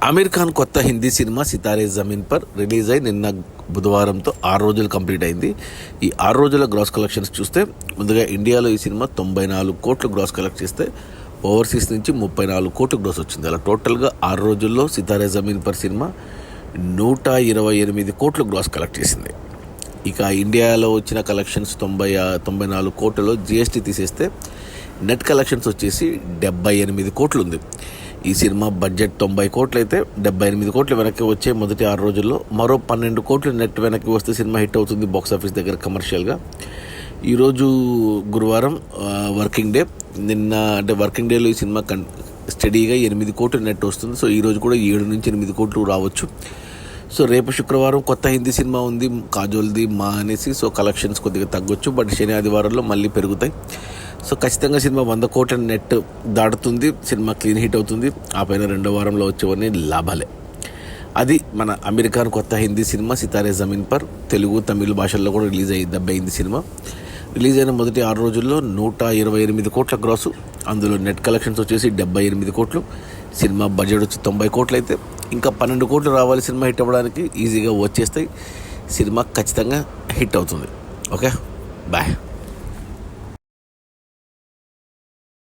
ఆమీర్ ఖాన్ కొత్త Hindi cinema Sitaare Zameen Par release అయి నిన్న బుధవారంతో 6 రోజులు కంప్లీట్ అయింది. ఈ 6 రోజుల గ్రాస్ కలెక్షన్స్ చూస్తే ముందుగా ఇండియాలో ఈ సినిమా 94 కోట్లు గ్రాస్ కలెక్ట్ చేస్తే ఓవర్సీస్ నుంచి 34 కోట్లు గ్రాస్ వచ్చింది. అలా టోటల్గా 6 రోజుల్లో సితారే జమీన్ పర్ సినిమా 128 కోట్లు గ్రాస్ కలెక్ట్ చేసింది. ఇక ఇండియాలో వచ్చిన కలెక్షన్స్ 94 కోట్లలో జిఎస్టీ తీసేస్తే నెట్ కలెక్షన్స్ వచ్చేసి 78 కోట్లు ఉంది. ఈ సినిమా బడ్జెట్ 90 కోట్లు అయితే 78 కోట్లు వెనక్కి వచ్చే మొదటి 6 రోజుల్లో మరో 12 కోట్లు నెట్ వెనక్కి వస్తే సినిమా హిట్ అవుతుంది బాక్సాఫీస్ దగ్గర కమర్షియల్గా. ఈరోజు గురువారం వర్కింగ్ డే. నిన్న అంటే వర్కింగ్ డేలో ఈ సినిమా స్టడీగా 8 కోట్లు నెట్ వస్తుంది. సో ఈరోజు కూడా 7 నుంచి 8 కోట్లు రావచ్చు. సో రేపు శుక్రవారం కొత్త హిందీ సినిమా ఉంది కాజోల్ది మా అనేసి. సో కలెక్షన్స్ కొద్దిగా తగ్గొచ్చు, బట్ శని ఆదివారంలో మళ్ళీ పెరుగుతాయి. సో ఖచ్చితంగా సినిమా 100 కోట్ల నెట్ దాటుతుంది. సినిమా క్లీన్ హిట్ అవుతుంది. ఆ పైన 2వ వారంలో వచ్చేవన్నీ లాభాలే. అది మన ఆమీర్ ఖాన్ కొత్త హిందీ సినిమా సితారే జమీన్ పర్. తెలుగు తమిళ భాషల్లో కూడా రిలీజ్ అయింది సినిమా. రిలీజ్ అయిన మొదటి 6 రోజుల్లో 128 కోట్ల గ్రాసు. అందులో నెట్ కలెక్షన్స్ వచ్చేసి 78 కోట్లు. సినిమా బడ్జెట్ వచ్చి 90 కోట్లు అయితే ఇంకా 12 కోట్లు రావాలి సినిమా హిట్ అవ్వడానికి. ఈజీగా వచ్చేస్తాయి. సినిమా ఖచ్చితంగా హిట్ అవుతుంది. Okay, bye.